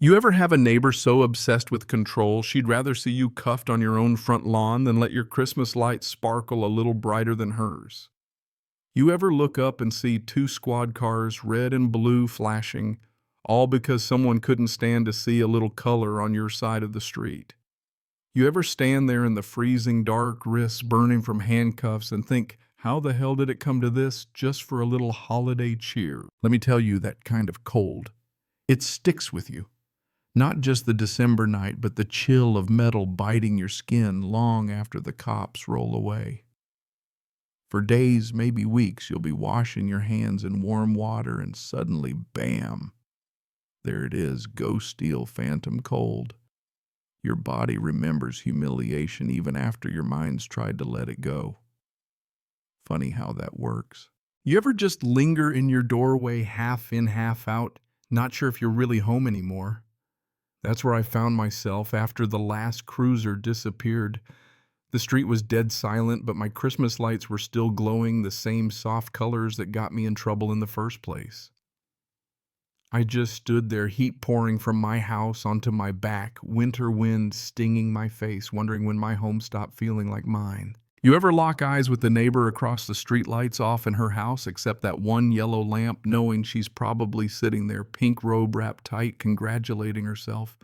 You ever have a neighbor so obsessed with control she'd rather see you cuffed on your own front lawn than let your Christmas lights sparkle a little brighter than hers? You ever look up and see two squad cars, red and blue, flashing, all because someone couldn't stand to see a little color on your side of the street? You ever stand there in the freezing dark, wrists burning from handcuffs, and think, how the hell did it come to this just for a little holiday cheer? Let me tell you, that kind of cold, it sticks with you. Not just the December night, but the chill of metal biting your skin long after the cops roll away. For days, maybe weeks, you'll be washing your hands in warm water and suddenly, bam, there it is, ghost steel phantom cold. Your body remembers humiliation even after your mind's tried to let it go. Funny how that works. You ever just linger in your doorway half in, half out, not sure if you're really home anymore? That's where I found myself after the last cruiser disappeared. The street was dead silent, but my Christmas lights were still glowing the same soft colors that got me in trouble in the first place. I just stood there, heat pouring from my house onto my back, winter wind stinging my face, wondering when my home stopped feeling like mine. You ever lock eyes with the neighbor across the street lights off in her house, except that one yellow lamp, knowing she's probably sitting there, pink robe wrapped tight, congratulating herself,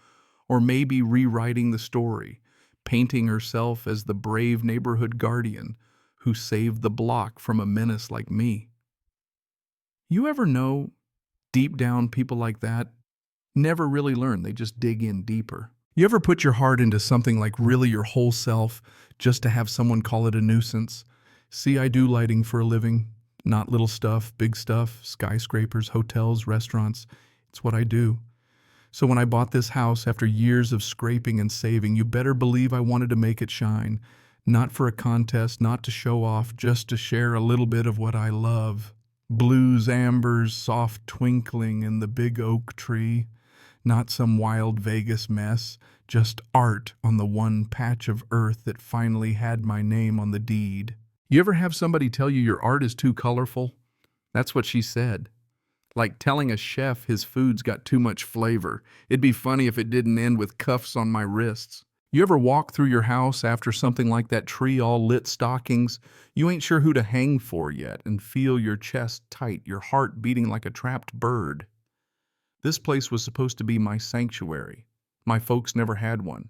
or maybe rewriting the story, painting herself as the brave neighborhood guardian who saved the block from a menace like me? You ever know, deep down, people like that never really learn, they just dig in deeper. You ever put your heart into something like really your whole self just to have someone call it a nuisance? See, I do lighting for a living, not little stuff, big stuff, skyscrapers, hotels, restaurants. It's what I do. So when I bought this house after years of scraping and saving, you better believe I wanted to make it shine. Not for a contest, not to show off, just to share a little bit of what I love. Blues, ambers, soft twinkling in the big oak tree. Not some wild Vegas mess, just art on the one patch of earth that finally had my name on the deed. You ever have somebody tell you your art is too colorful? That's what she said. Like telling a chef his food's got too much flavor. It'd be funny if it didn't end with cuffs on my wrists. You ever walk through your house after something like that tree all lit stockings? You ain't sure who to hang for yet and feel your chest tight, your heart beating like a trapped bird. This place was supposed to be my sanctuary. My folks never had one.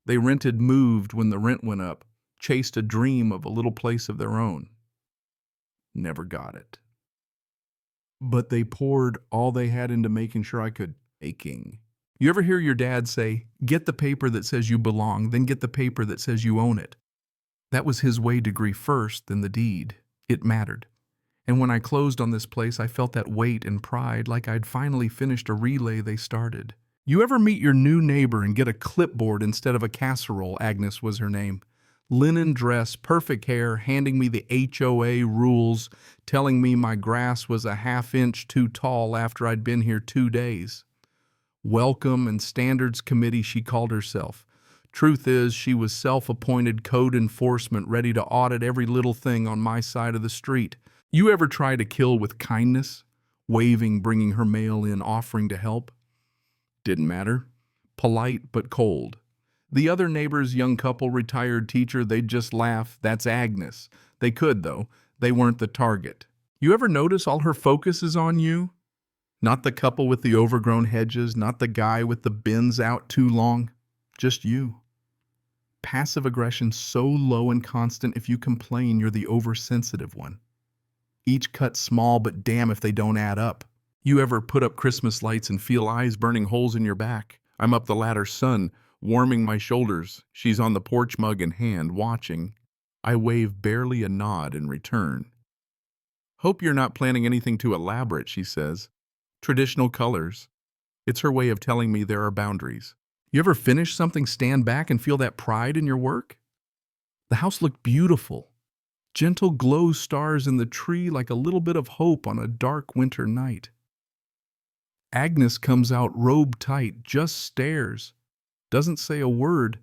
They rented, moved when the rent went up, chased a dream of a little place of their own. Never got it. But they poured all they had into making sure I could aching. You ever hear your dad say, get the paper that says you belong, then get the paper that says you own it? That was his way to grieve first, then the deed. It mattered. And when I closed on this place, I felt that weight and pride like I'd finally finished a relay they started. You ever meet your new neighbor and get a clipboard instead of a casserole? Agnes was her name. Linen dress, perfect hair, handing me the HOA rules, telling me my grass was a half-inch too tall after I'd been here 2 days. Welcome and Standards Committee, she called herself. Truth is, she was self-appointed code enforcement, ready to audit every little thing on my side of the street. You ever try to kill with kindness? Waving, bringing her mail in, offering to help? Didn't matter. Polite but cold. The other neighbor's young couple, retired teacher, they'd just laugh. That's Agnes. They could, though. They weren't the target. You ever notice all her focus is on you? Not the couple with the overgrown hedges, not the guy with the bins out too long. Just you. Passive aggression so low and constant, if you complain, you're the oversensitive one. Each cut small, but damn if they don't add up. You ever put up Christmas lights and feel eyes burning holes in your back? I'm up the ladder, sun warming my shoulders. She's on the porch, mug in hand, watching. I wave barely a nod in return. Hope you're not planning anything too elaborate, she says. Traditional colors. It's her way of telling me there are boundaries. You ever finish something, stand back, and feel that pride in your work? The house looked beautiful. Gentle glow stars in the tree like a little bit of hope on a dark winter night. Agnes comes out robe tight, just stares. Doesn't say a word.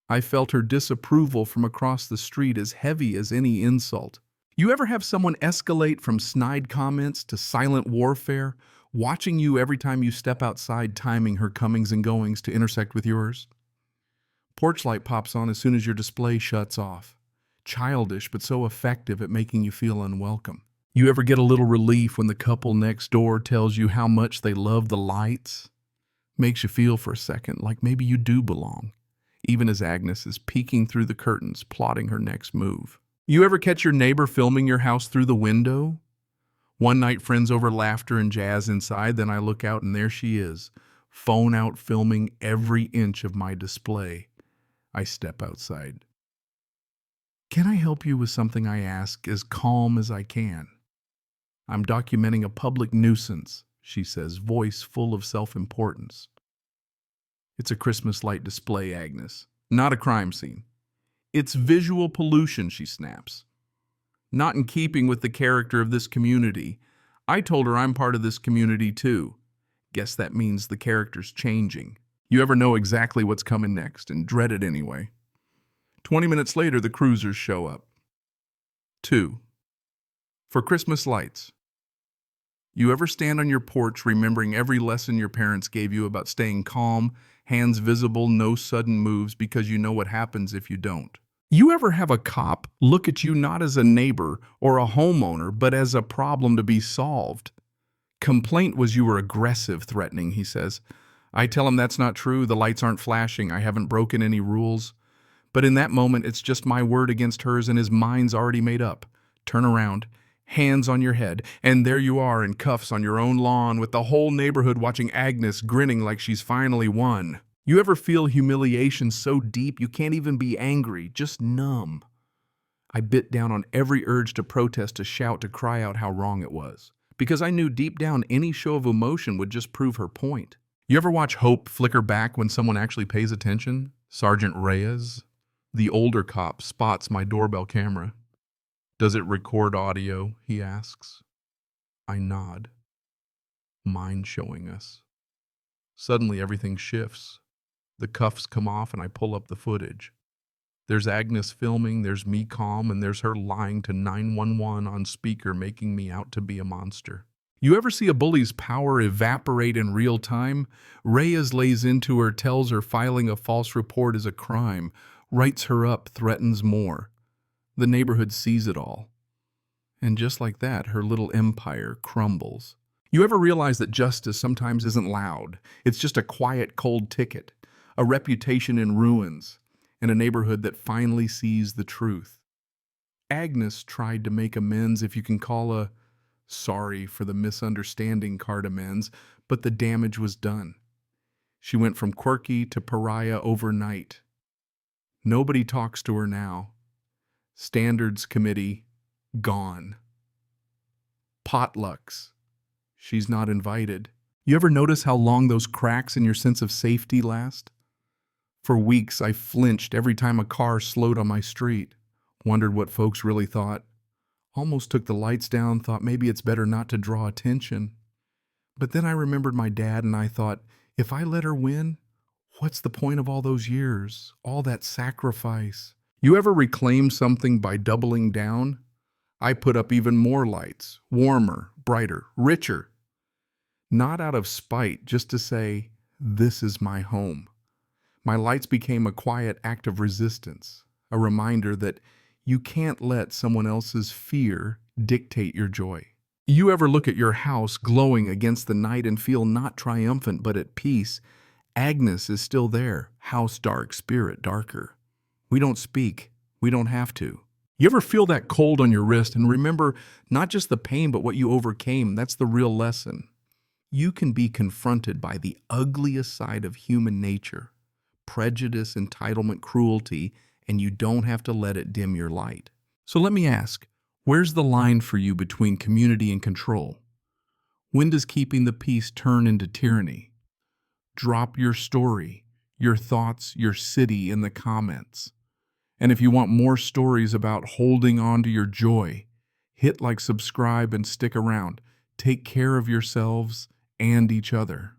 I felt her disapproval from across the street as heavy as any insult. You ever have someone escalate from snide comments to silent warfare, watching you every time you step outside, timing her comings and goings to intersect with yours? Porch light pops on as soon as your display shuts off. Childish, but so effective at making you feel unwelcome. You ever get a little relief when the couple next door tells you how much they love the lights? Makes you feel for a second like maybe you do belong, even as Agnes is peeking through the curtains, plotting her next move. You ever catch your neighbor filming your house through the window? One night, friends over laughter and jazz inside, then I look out and there she is, phone out filming every inch of my display. I step outside. Can I help you with something? I ask, as calm as I can. I'm documenting a public nuisance, she says, voice full of self-importance. It's a Christmas light display, Agnes, not a crime scene. It's visual pollution, she snaps. Not in keeping with the character of this community. I told her I'm part of this community too. Guess that means the character's changing. You ever know exactly what's coming next and dread it anyway? 20 minutes later, the cruisers show up. 2. For Christmas lights. You ever stand on your porch remembering every lesson your parents gave you about staying calm, hands visible, no sudden moves because you know what happens if you don't? You ever have a cop look at you not as a neighbor or a homeowner, but as a problem to be solved? Complaint was you were aggressive, threatening, he says. I tell him that's not true, the lights aren't flashing, I haven't broken any rules. But in that moment, it's just my word against hers and his mind's already made up. Turn around, hands on your head, and there you are in cuffs on your own lawn with the whole neighborhood watching Agnes grinning like she's finally won. You ever feel humiliation so deep you can't even be angry, just numb? I bit down on every urge to protest, to shout, to cry out how wrong it was. Because I knew deep down any show of emotion would just prove her point. You ever watch hope flicker back when someone actually pays attention? Sergeant Reyes, the older cop, spots my doorbell camera. Does it record audio? He asks. I nod. Mind showing us. Suddenly everything shifts. The cuffs come off and I pull up the footage. There's Agnes filming, there's me calm, and there's her lying to 911 on speaker, making me out to be a monster. You ever see a bully's power evaporate in real time? Reyes lays into her, tells her filing a false report is a crime, writes her up, threatens more. The neighborhood sees it all. And just like that, her little empire crumbles. You ever realize that justice sometimes isn't loud? It's just a quiet, cold ticket, a reputation in ruins, and a neighborhood that finally sees the truth. Agnes tried to make amends, if you can call a sorry for the misunderstanding card amends, but the damage was done. She went from quirky to pariah overnight. Nobody talks to her now. Standards committee, gone. Potlucks. She's not invited. You ever notice how long those cracks in your sense of safety last? For weeks, I flinched every time a car slowed on my street. Wondered what folks really thought. Almost took the lights down, thought maybe it's better not to draw attention. But then I remembered my dad and I thought, if I let her win, what's the point of all those years, all that sacrifice? You ever reclaim something by doubling down? I put up even more lights, warmer, brighter, richer. Not out of spite, just to say, this is my home. My lights became a quiet act of resistance, a reminder that you can't let someone else's fear dictate your joy. You ever look at your house glowing against the night and feel not triumphant but at peace? Agnes is still there, house dark, spirit darker. We don't speak. We don't have to. You ever feel that cold on your wrist and remember not just the pain but what you overcame? That's the real lesson. You can be confronted by the ugliest side of human nature, prejudice, entitlement, cruelty, and you don't have to let it dim your light. So let me ask, where's the line for you between community and control? When does keeping the peace turn into tyranny? Drop your story, your thoughts, your city in the comments. And if you want more stories about holding on to your joy, hit like, subscribe, and stick around. Take care of yourselves and each other.